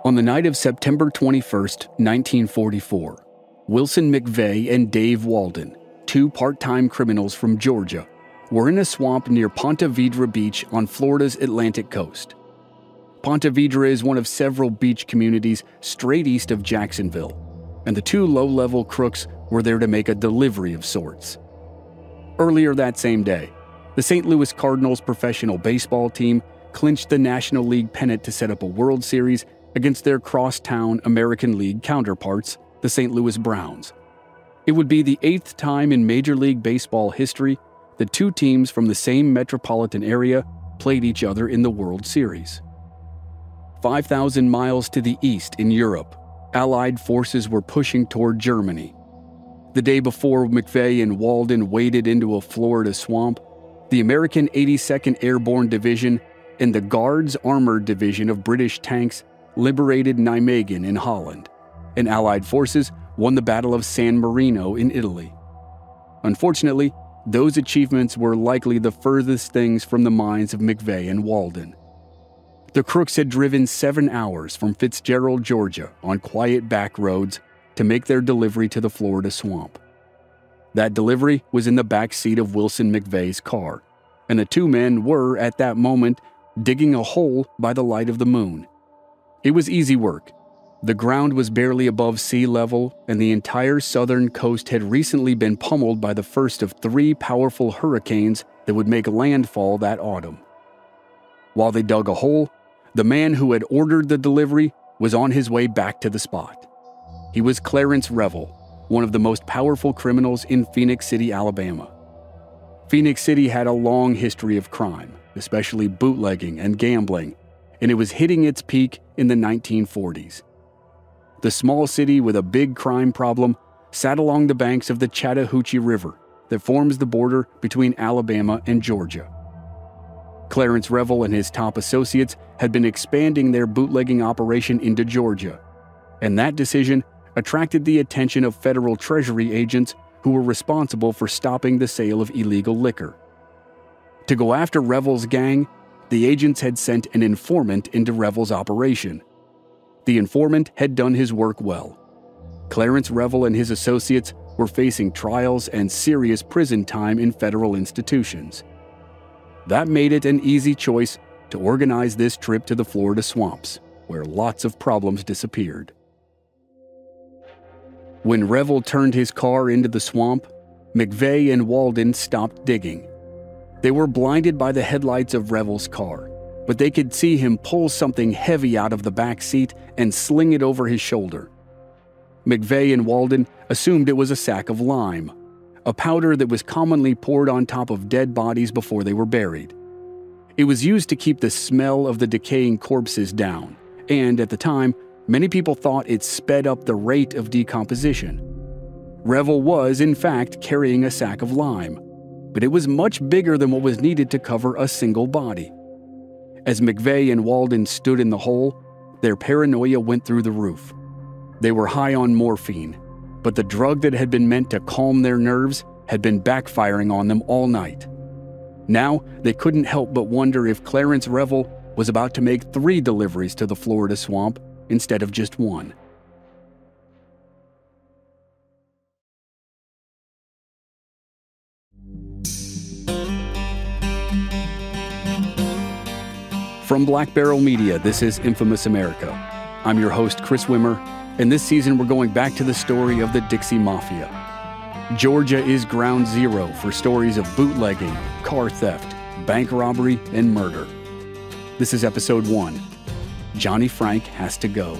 On the night of September 21st, 1944, Wilson McVeigh and Dave Walden, two part-time criminals from Georgia, were in a swamp near Ponte Vedra Beach on Florida's Atlantic coast. Ponte Vedra is one of several beach communities straight east of Jacksonville, and the two low-level crooks were there to make a delivery of sorts. Earlier that same day, the St. Louis Cardinals professional baseball team clinched the National League pennant to set up a World Series against their crosstown American League counterparts, the St. Louis Browns. It would be the 8th time in Major League Baseball history that two teams from the same metropolitan area played each other in the World Series. 5,000 miles to the east in Europe, Allied forces were pushing toward Germany. The day before McVeigh and Walden waded into a Florida swamp, the American 82nd Airborne Division and the Guards Armored Division of British tanks liberated Nijmegen in Holland, and Allied forces won the Battle of San Marino in Italy. Unfortunately, those achievements were likely the furthest things from the minds of McVeigh and Walden. The crooks had driven 7 hours from Fitzgerald, Georgia, on quiet back roads to make their delivery to the Florida swamp. That delivery was in the back seat of Wilson McVeigh's car, and the two men were, at that moment, digging a hole by the light of the moon. It was easy work. The ground was barely above sea level, and the entire southern coast had recently been pummeled by the first of 3 powerful hurricanes that would make landfall that autumn. While they dug a hole, the man who had ordered the delivery was on his way back to the spot. He was Clarence Revel, one of the most powerful criminals in Phoenix City, Alabama. Phoenix City had a long history of crime, especially bootlegging and gambling, and it was hitting its peak in the 1940s. The small city with a big crime problem sat along the banks of the Chattahoochee River that forms the border between Alabama and Georgia. Clarence Revel and his top associates had been expanding their bootlegging operation into Georgia, and that decision attracted the attention of federal treasury agents who were responsible for stopping the sale of illegal liquor. To go after Revel's gang, the agents had sent an informant into Revel's operation. The informant had done his work well. Clarence Revel and his associates were facing trials and serious prison time in federal institutions. That made it an easy choice to organize this trip to the Florida swamps, where lots of problems disappeared. When Revel turned his car into the swamp, McVeigh and Walden stopped digging. They were blinded by the headlights of Revel's car, but they could see him pull something heavy out of the back seat and sling it over his shoulder. McVeigh and Walden assumed it was a sack of lime, a powder that was commonly poured on top of dead bodies before they were buried. It was used to keep the smell of the decaying corpses down, and at the time, many people thought it sped up the rate of decomposition. Revel was, in fact, carrying a sack of lime, but it was much bigger than what was needed to cover a single body. As McVeigh and Walden stood in the hole, their paranoia went through the roof. They were high on morphine, but the drug that had been meant to calm their nerves had been backfiring on them all night. Now, they couldn't help but wonder if Clarence Revel was about to make 3 deliveries to the Florida swamp instead of just 1. From Black Barrel Media, this is Infamous America. I'm your host, Chris Wimmer, and this season we're going back to the story of the Dixie Mafia. Georgia is ground zero for stories of bootlegging, car theft, bank robbery, and murder. This is episode 1. Johnny Frank Has to Go.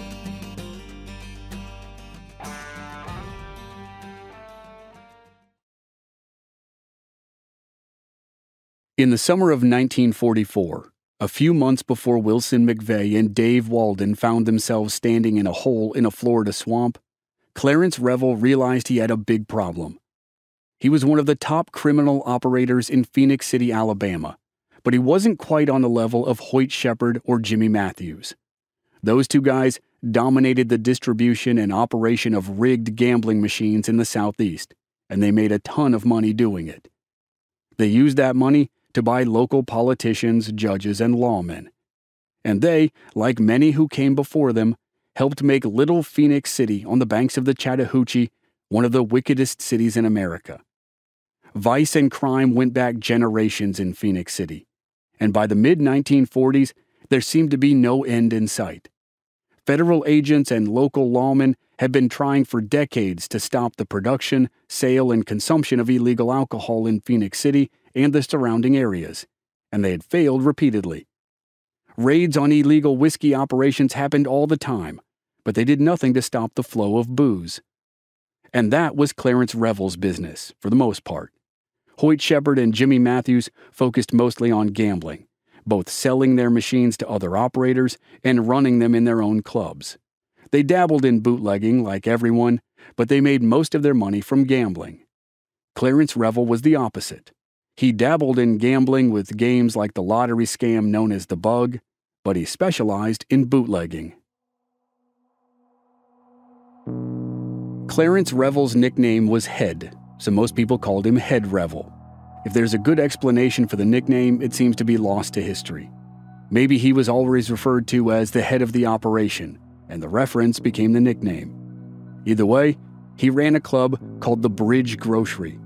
In the summer of 1944, a few months before Wilson McVeigh and Dave Walden found themselves standing in a hole in a Florida swamp, Clarence Revel realized he had a big problem. He was one of the top criminal operators in Phoenix City, Alabama, but he wasn't quite on the level of Hoyt Shepard or Jimmy Matthews. Those two guys dominated the distribution and operation of rigged gambling machines in the Southeast, and they made a ton of money doing it. They used that money to buy local politicians, judges, and lawmen. And they, like many who came before them, helped make Little Phoenix City on the banks of the Chattahoochee one of the wickedest cities in America. Vice and crime went back generations in Phoenix City, and by the mid-1940s, there seemed to be no end in sight. Federal agents and local lawmen had been trying for decades to stop the production, sale, and consumption of illegal alcohol in Phoenix City and the surrounding areas, and they had failed repeatedly. Raids on illegal whiskey operations happened all the time, but they did nothing to stop the flow of booze. And that was Clarence Revel's business, for the most part. Hoyt Shepard and Jimmy Matthews focused mostly on gambling, both selling their machines to other operators and running them in their own clubs. They dabbled in bootlegging like everyone, but they made most of their money from gambling. Clarence Revel was the opposite. He dabbled in gambling with games like the lottery scam known as The Bug, but he specialized in bootlegging. Clarence Revel's nickname was Head, so most people called him Head Revel. If there's a good explanation for the nickname, it seems to be lost to history. Maybe he was always referred to as the head of the operation, and the reference became the nickname. Either way, he ran a club called the Bridge Grocery.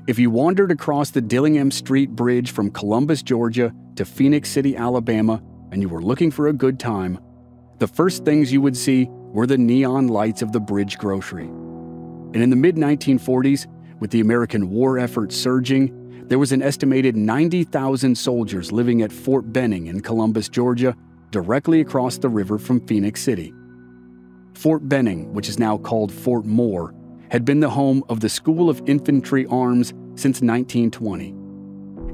If you wandered across the Dillingham Street Bridge from Columbus, Georgia to Phoenix City, Alabama, and you were looking for a good time, the first things you would see were the neon lights of the Bridge Grocery. And in the mid-1940s, with the American war effort surging, there was an estimated 90,000 soldiers living at Fort Benning in Columbus, Georgia, directly across the river from Phoenix City. Fort Benning, which is now called Fort Moore, had been the home of the School of Infantry Arms since 1920.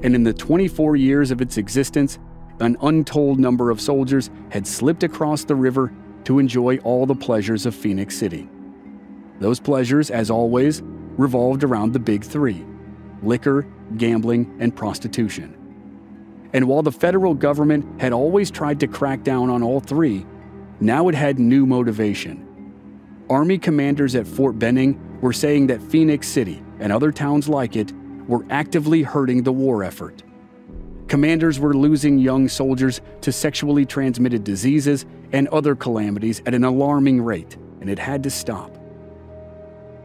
And in the 24 years of its existence, an untold number of soldiers had slipped across the river to enjoy all the pleasures of Phoenix City. Those pleasures, as always, revolved around the big three: liquor, gambling, and prostitution. And while the federal government had always tried to crack down on all three, now it had new motivation. Army commanders at Fort Benning were saying that Phoenix City and other towns like it were actively hurting the war effort. Commanders were losing young soldiers to sexually transmitted diseases and other calamities at an alarming rate, and it had to stop.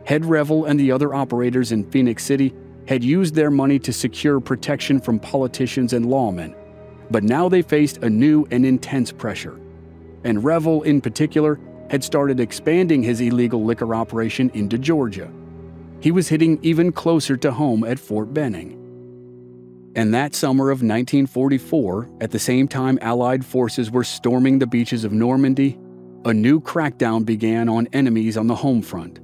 Head Revel and the other operators in Phoenix City had used their money to secure protection from politicians and lawmen, but now they faced a new and intense pressure. And Revel, in particular, had started expanding his illegal liquor operation into Georgia. He was hitting even closer to home at Fort Benning. And that summer of 1944, at the same time Allied forces were storming the beaches of Normandy, a new crackdown began on enemies on the home front.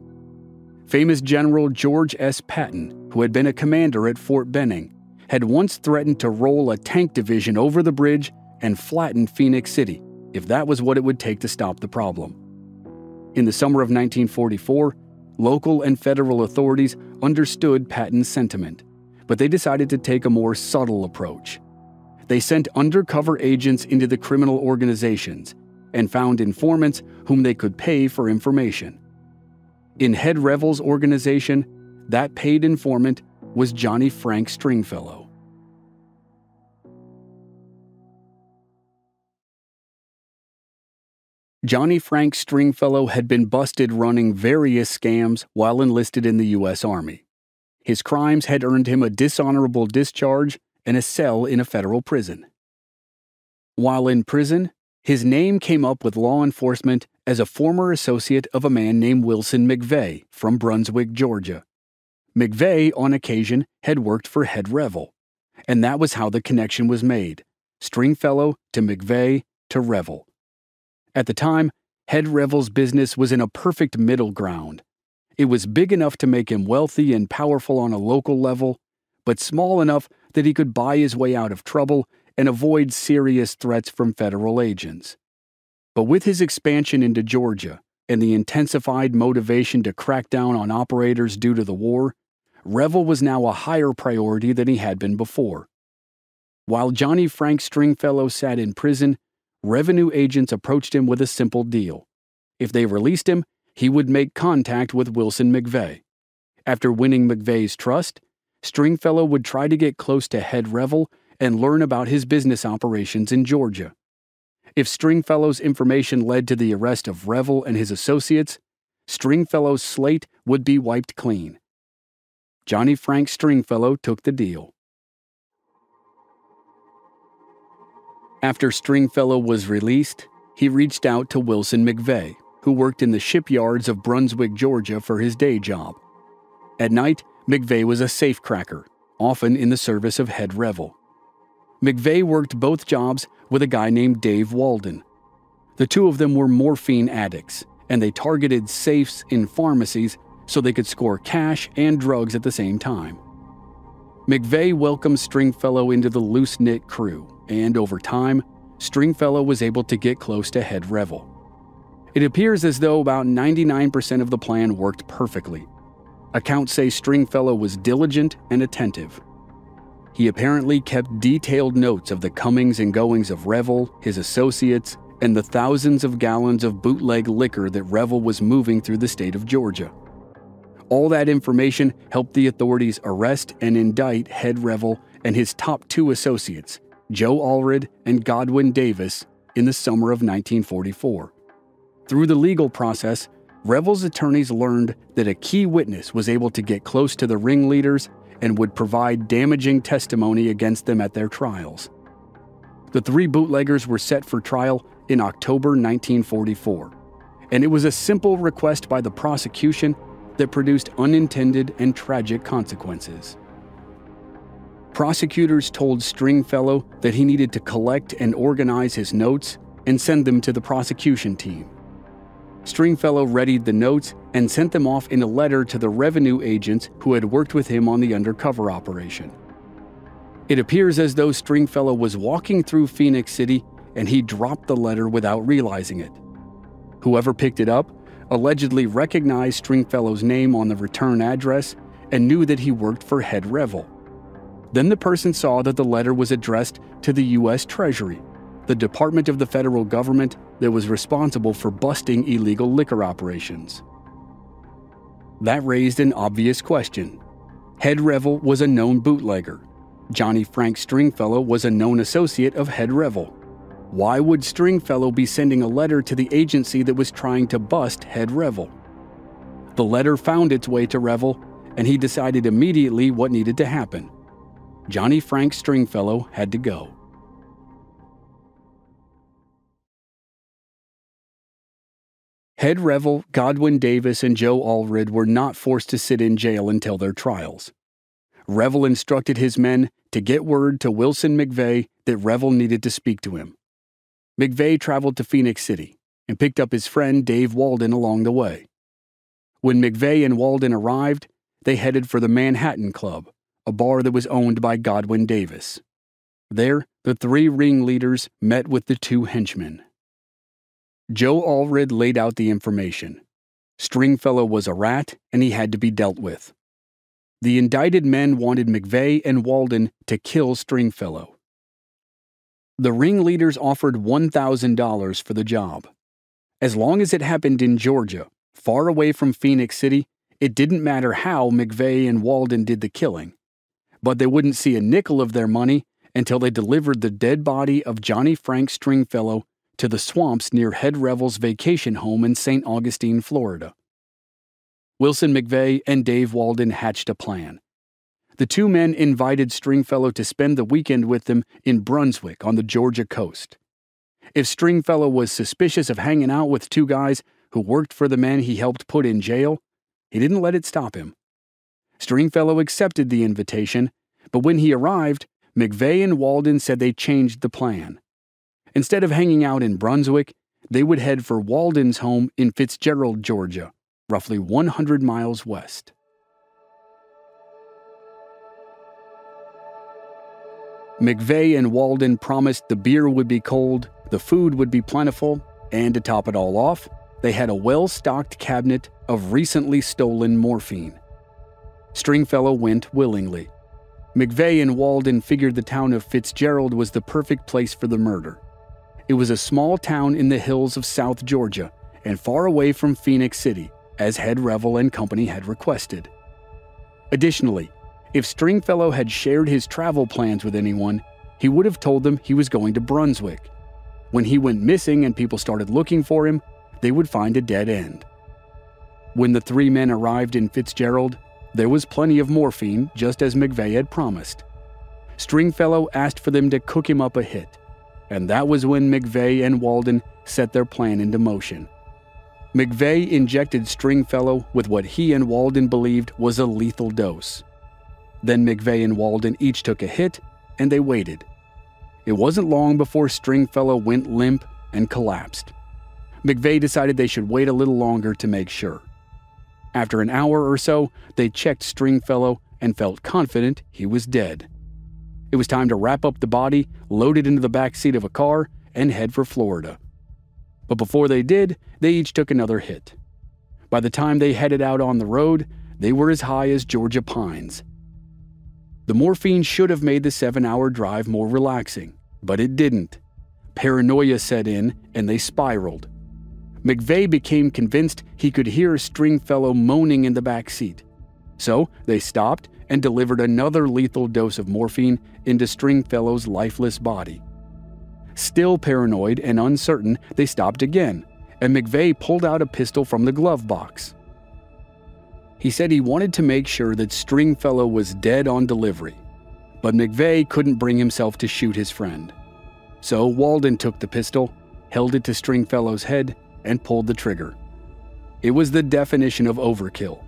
Famous General George S. Patton, who had been a commander at Fort Benning, had once threatened to roll a tank division over the bridge and flatten Phoenix City, if that was what it would take to stop the problem. In the summer of 1944, local and federal authorities understood Patton's sentiment, but they decided to take a more subtle approach. They sent undercover agents into the criminal organizations and found informants whom they could pay for information. In Head Revel's organization, that paid informant was Johnny Frank Stringfellow. Johnny Frank Stringfellow had been busted running various scams while enlisted in the U.S. Army. His crimes had earned him a dishonorable discharge and a cell in a federal prison. While in prison, his name came up with law enforcement as a former associate of a man named Wilson McVeigh from Brunswick, Georgia. McVeigh, on occasion, had worked for Head Revel, and that was how the connection was made: Stringfellow to McVeigh to Revel. At the time, Head Revel's business was in a perfect middle ground. It was big enough to make him wealthy and powerful on a local level, but small enough that he could buy his way out of trouble and avoid serious threats from federal agents. But with his expansion into Georgia and the intensified motivation to crack down on operators due to the war, Revel was now a higher priority than he had been before. While Johnny Frank Stringfellow sat in prison, revenue agents approached him with a simple deal. If they released him, he would make contact with Wilson McVeigh. After winning McVeigh's trust, Stringfellow would try to get close to Head Revel and learn about his business operations in Georgia. If Stringfellow's information led to the arrest of Revel and his associates, Stringfellow's slate would be wiped clean. Johnny Frank Stringfellow took the deal. After Stringfellow was released, he reached out to Wilson McVeigh, who worked in the shipyards of Brunswick, Georgia for his day job. At night, McVeigh was a safecracker, often in the service of head Revel. McVeigh worked both jobs with a guy named Dave Walden. The two of them were morphine addicts, and they targeted safes in pharmacies so they could score cash and drugs at the same time. McVeigh welcomed Stringfellow into the loose-knit crew, and over time, Stringfellow was able to get close to head Revel. It appears as though about 99% of the plan worked perfectly. Accounts say Stringfellow was diligent and attentive. He apparently kept detailed notes of the comings and goings of Revel, his associates, and the thousands of gallons of bootleg liquor that Revel was moving through the state of Georgia. All that information helped the authorities arrest and indict head Revel and his top two associates, Joe Allred and Godwin Davis, in the summer of 1944. Through the legal process, Revel's attorneys learned that a key witness was able to get close to the ringleaders and would provide damaging testimony against them at their trials. The three bootleggers were set for trial in October 1944, and it was a simple request by the prosecution that produced unintended and tragic consequences. Prosecutors told Stringfellow that he needed to collect and organize his notes and send them to the prosecution team. Stringfellow readied the notes and sent them off in a letter to the revenue agents who had worked with him on the undercover operation. It appears as though Stringfellow was walking through Phoenix City and he dropped the letter without realizing it. Whoever picked it up allegedly recognized Stringfellow's name on the return address and knew that he worked for head Revel. Then the person saw that the letter was addressed to the U.S. Treasury, the department of the federal government that was responsible for busting illegal liquor operations. That raised an obvious question. Head Revel was a known bootlegger. Johnny Frank Stringfellow was a known associate of head Revel. Why would Stringfellow be sending a letter to the agency that was trying to bust head Revel? The letter found its way to Revel, and he decided immediately what needed to happen. Johnny Frank Stringfellow had to go. Head Revel, Godwin Davis, and Joe Allred were not forced to sit in jail until their trials. Revel instructed his men to get word to Wilson McVeigh that Revel needed to speak to him. McVeigh traveled to Phoenix City and picked up his friend Dave Walden along the way. When McVeigh and Walden arrived, they headed for the Manhattan Club, a bar that was owned by Godwin Davis. There, the three ringleaders met with the two henchmen. Joe Allred laid out the information. Stringfellow was a rat, and he had to be dealt with. The indicted men wanted McVeigh and Walden to kill Stringfellow. The ringleaders offered $1,000 for the job. As long as it happened in Georgia, far away from Phoenix City, it didn't matter how McVeigh and Walden did the killing. But they wouldn't see a nickel of their money until they delivered the dead body of Johnny Frank Stringfellow to the swamps near Head Revel's vacation home in St. Augustine, Florida. Wilson McVeigh and Dave Walden hatched a plan. The two men invited Stringfellow to spend the weekend with them in Brunswick on the Georgia coast. If Stringfellow was suspicious of hanging out with two guys who worked for the men he helped put in jail, he didn't let it stop him. Stringfellow accepted the invitation, but when he arrived, McVeigh and Walden said they changed the plan. Instead of hanging out in Brunswick, they would head for Walden's home in Fitzgerald, Georgia, roughly 100 miles west. McVeigh and Walden promised the beer would be cold, the food would be plentiful, and to top it all off, they had a well-stocked cabinet of recently stolen morphine. Stringfellow went willingly. McVeigh and Walden figured the town of Fitzgerald was the perfect place for the murder. It was a small town in the hills of South Georgia and far away from Phoenix City, as Head Revel and company had requested. Additionally, if Stringfellow had shared his travel plans with anyone, he would have told them he was going to Brunswick. When he went missing and people started looking for him, they would find a dead end. When the three men arrived in Fitzgerald, there was plenty of morphine, just as McVeigh had promised. Stringfellow asked for them to cook him up a hit, and that was when McVeigh and Walden set their plan into motion. McVeigh injected Stringfellow with what he and Walden believed was a lethal dose. Then McVeigh and Walden each took a hit, and they waited. It wasn't long before Stringfellow went limp and collapsed. McVeigh decided they should wait a little longer to make sure. After an hour or so, they checked Stringfellow and felt confident he was dead. It was time to wrap up the body, load it into the back seat of a car, and head for Florida. But before they did, they each took another hit. By the time they headed out on the road, they were as high as Georgia pines. The morphine should have made the 7-hour drive more relaxing, but it didn't. Paranoia set in, and they spiraled. McVeigh became convinced he could hear Stringfellow moaning in the back seat. So they stopped and delivered another lethal dose of morphine into Stringfellow's lifeless body. Still paranoid and uncertain, they stopped again, and McVeigh pulled out a pistol from the glove box. He said he wanted to make sure that Stringfellow was dead on delivery, but McVeigh couldn't bring himself to shoot his friend. So Walden took the pistol, held it to Stringfellow's head, and pulled the trigger. It was the definition of overkill.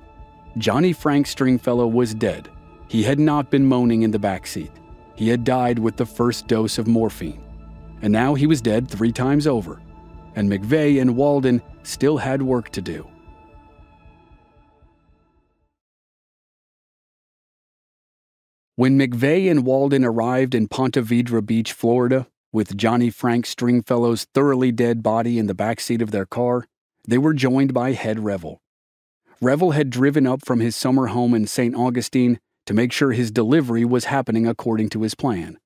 Johnny Frank Stringfellow was dead. He had not been moaning in the backseat. He had died with the first dose of morphine. And now he was dead 3 times over. And McVeigh and Walden still had work to do. When McVeigh and Walden arrived in Ponte Vedra Beach, Florida, with Johnny Frank Stringfellow's thoroughly dead body in the backseat of their car, they were joined by Head Revel. Revel had driven up from his summer home in St. Augustine to make sure his delivery was happening according to his plan.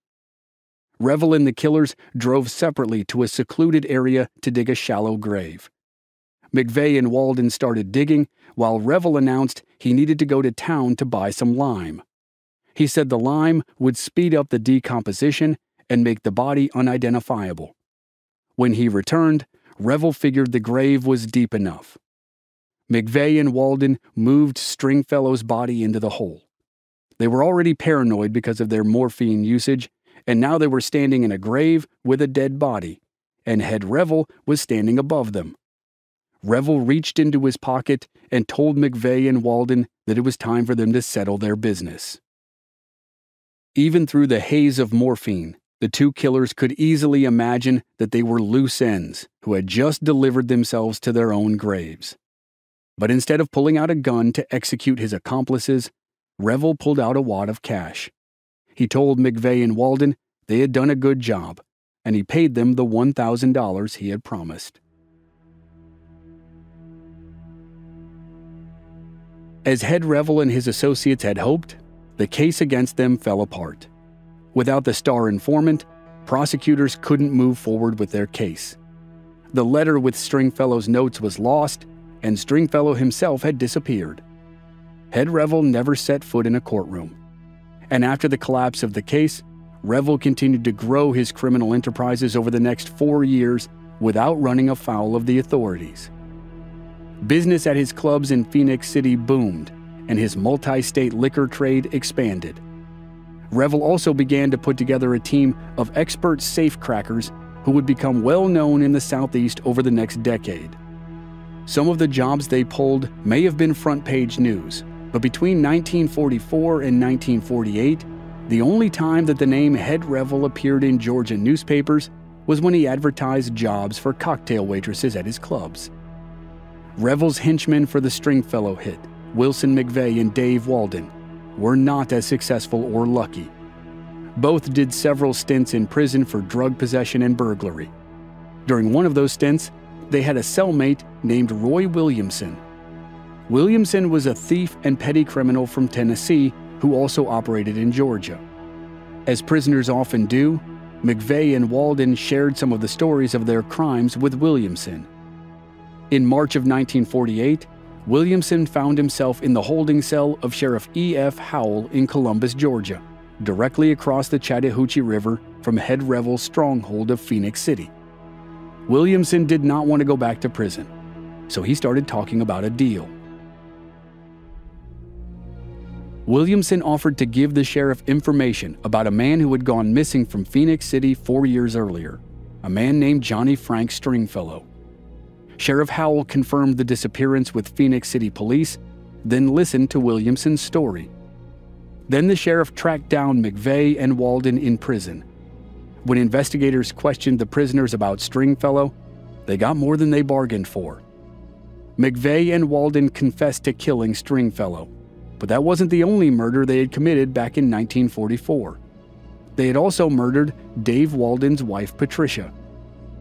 Revel and the killers drove separately to a secluded area to dig a shallow grave. McVeigh and Walden started digging, while Revel announced he needed to go to town to buy some lime. He said the lime would speed up the decomposition and make the body unidentifiable. When he returned, Revel figured the grave was deep enough. McVeigh and Walden moved Stringfellow's body into the hole. They were already paranoid because of their morphine usage, and now they were standing in a grave with a dead body, and Head Revel was standing above them. Revel reached into his pocket and told McVeigh and Walden that it was time for them to settle their business. Even through the haze of morphine, the two killers could easily imagine that they were loose ends who had just delivered themselves to their own graves. But instead of pulling out a gun to execute his accomplices, Revel pulled out a wad of cash. He told McVeigh and Walden they had done a good job, and he paid them the $1,000 he had promised. As Head Revel and his associates had hoped, the case against them fell apart. Without the star informant, prosecutors couldn't move forward with their case. The letter with Stringfellow's notes was lost, and Stringfellow himself had disappeared. Head Revel never set foot in a courtroom. And after the collapse of the case, Revel continued to grow his criminal enterprises over the next 4 years without running afoul of the authorities. Business at his clubs in Phoenix City boomed, and his multi-state liquor trade expanded. Revel also began to put together a team of expert safecrackers who would become well known in the Southeast over the next decade. Some of the jobs they pulled may have been front-page news, but between 1944 and 1948, the only time that the name Head Revel appeared in Georgia newspapers was when he advertised jobs for cocktail waitresses at his clubs. Revel's henchmen for the Stringfellow hit, Wilson McVeigh and Dave Walden, were not as successful or lucky. Both did several stints in prison for drug possession and burglary. During one of those stints, they had a cellmate named Roy Williamson. Williamson was a thief and petty criminal from Tennessee who also operated in Georgia. As prisoners often do, McVeigh and Walden shared some of the stories of their crimes with Williamson. In March of 1948, Williamson found himself in the holding cell of Sheriff E.F. Howell in Columbus, Georgia, directly across the Chattahoochee River from Head Revel's stronghold of Phoenix City. Williamson did not want to go back to prison, so he started talking about a deal. Williamson offered to give the sheriff information about a man who had gone missing from Phoenix City 4 years earlier, a man named Johnny Frank Stringfellow. Sheriff Howell confirmed the disappearance with Phoenix City police, then listened to Williamson's story. Then the sheriff tracked down McVeigh and Walden in prison. When investigators questioned the prisoners about Stringfellow, they got more than they bargained for. McVeigh and Walden confessed to killing Stringfellow, but that wasn't the only murder they had committed back in 1944. They had also murdered Dave Walden's wife, Patricia.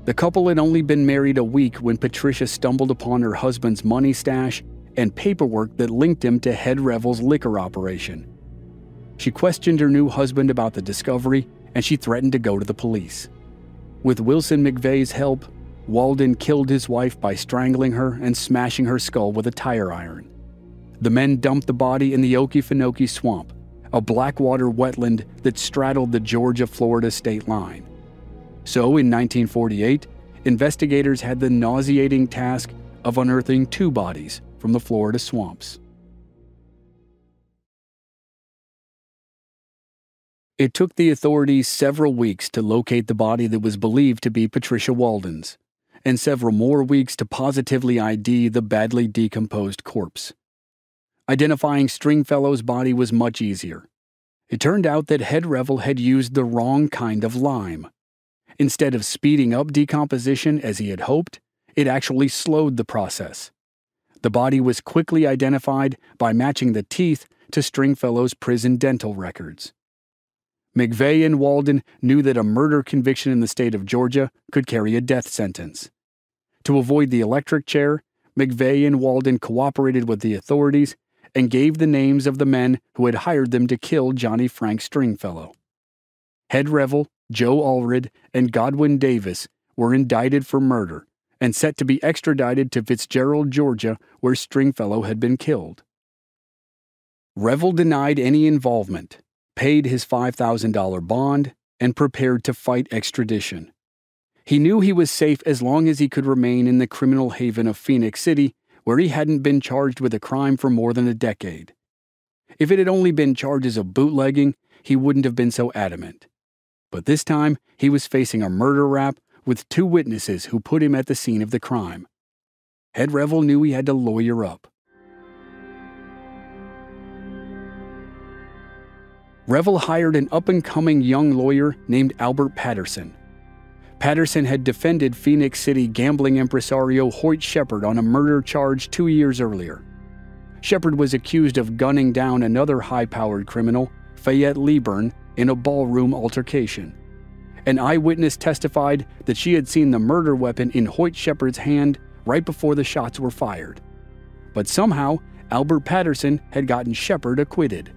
The couple had only been married a week when Patricia stumbled upon her husband's money stash and paperwork that linked him to Head Revel's liquor operation. She questioned her new husband about the discovery, and she threatened to go to the police. With Wilson McVeigh's help, Walden killed his wife by strangling her and smashing her skull with a tire iron. The men dumped the body in the Okefenokee Swamp, a blackwater wetland that straddled the Georgia-Florida state line. So in 1948, investigators had the nauseating task of unearthing 2 bodies from the Florida swamps. It took the authorities several weeks to locate the body that was believed to be Patricia Walden's, and several more weeks to positively ID the badly decomposed corpse. Identifying Stringfellow's body was much easier. It turned out that Head Revel had used the wrong kind of lime. Instead of speeding up decomposition as he had hoped, it actually slowed the process. The body was quickly identified by matching the teeth to Stringfellow's prison dental records. McVeigh and Walden knew that a murder conviction in the state of Georgia could carry a death sentence. To avoid the electric chair, McVeigh and Walden cooperated with the authorities and gave the names of the men who had hired them to kill Johnny Frank Stringfellow. Head Revel, Joe Allred, and Godwin Davis were indicted for murder and set to be extradited to Fitzgerald, Georgia, where Stringfellow had been killed. Revel denied any involvement, paid his $5,000 bond, and prepared to fight extradition. He knew he was safe as long as he could remain in the criminal haven of Phoenix City, where he hadn't been charged with a crime for more than a decade. If it had only been charges of bootlegging, he wouldn't have been so adamant. But this time, he was facing a murder rap with 2 witnesses who put him at the scene of the crime. Head Revel knew he had to lawyer up. Revel hired an up-and-coming young lawyer named Albert Patterson. Patterson had defended Phoenix City gambling impresario Hoyt Shepard on a murder charge 2 years earlier. Shepard was accused of gunning down another high-powered criminal, Fayette Leeburn, in a ballroom altercation. An eyewitness testified that she had seen the murder weapon in Hoyt Shepard's hand right before the shots were fired. But somehow, Albert Patterson had gotten Shepard acquitted.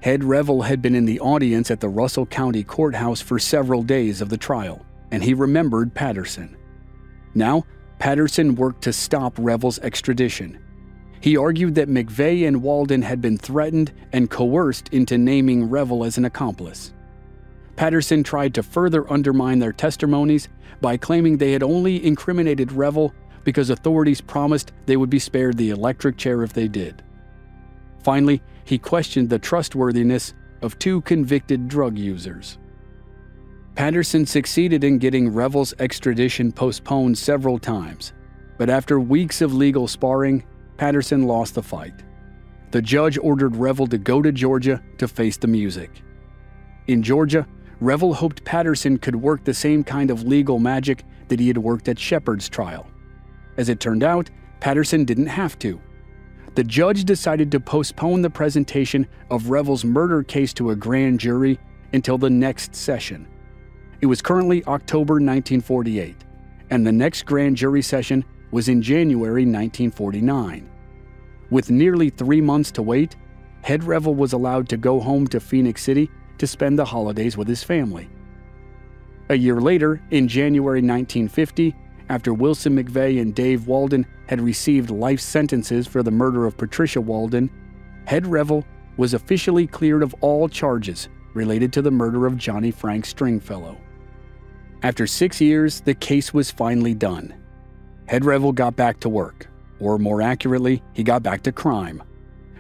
Head Revel had been in the audience at the Russell County Courthouse for several days of the trial, and he remembered Patterson. Now, Patterson worked to stop Revel's extradition. He argued that McVeigh and Walden had been threatened and coerced into naming Revel as an accomplice. Patterson tried to further undermine their testimonies by claiming they had only incriminated Revel because authorities promised they would be spared the electric chair if they did. Finally, he questioned the trustworthiness of 2 convicted drug users. Patterson succeeded in getting Revel's extradition postponed several times, but after weeks of legal sparring, Patterson lost the fight. The judge ordered Revel to go to Georgia to face the music. In Georgia, Revel hoped Patterson could work the same kind of legal magic that he had worked at Shepard's trial. As it turned out, Patterson didn't have to. The judge decided to postpone the presentation of Revel's murder case to a grand jury until the next session. It was currently October 1948, and the next grand jury session was in January 1949. With nearly 3 months to wait, Head Revel was allowed to go home to Phoenix City to spend the holidays with his family. A year later, in January 1950, after Wilson McVeigh and Dave Walden had received life sentences for the murder of Patricia Walden, Head Revel was officially cleared of all charges related to the murder of Johnny Frank Stringfellow. After 6 years, the case was finally done. Head Revel got back to work, or more accurately, he got back to crime.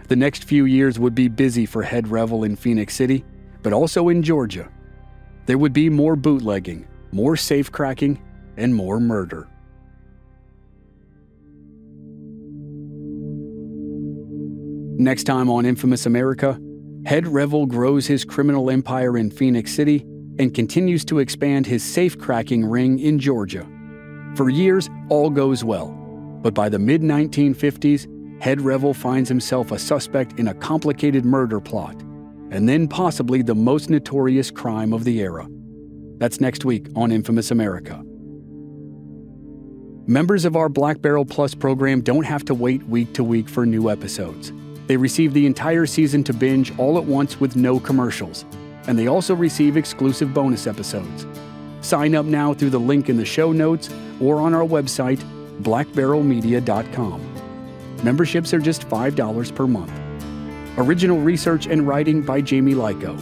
The next few years would be busy for Head Revel in Phoenix City, but also in Georgia. There would be more bootlegging, more safe-cracking, and more murder. Next time on Infamous America, Head Revel grows his criminal empire in Phoenix City and continues to expand his safe-cracking ring in Georgia. For years, all goes well, but by the mid-1950s, Head Revel finds himself a suspect in a complicated murder plot, and then possibly the most notorious crime of the era. That's next week on Infamous America. Members of our Black Barrel Plus program don't have to wait week to week for new episodes. They receive the entire season to binge all at once with no commercials, and they also receive exclusive bonus episodes. Sign up now through the link in the show notes or on our website, blackbarrelmedia.com. Memberships are just $5 per month. Original research and writing by Jamie Lyko.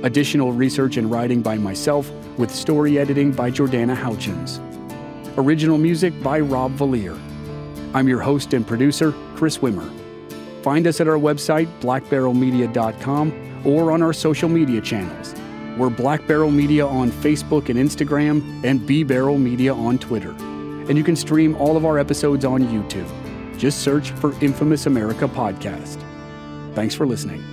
Additional research and writing by myself, with story editing by Jordana Houchins. Original music by Rob Valier. I'm your host and producer, Chris Wimmer. Find us at our website, blackbarrelmedia.com, or on our social media channels. We're Black Barrel Media on Facebook and Instagram, and B Barrel Media on Twitter. And you can stream all of our episodes on YouTube. Just search for Infamous America Podcast. Thanks for listening.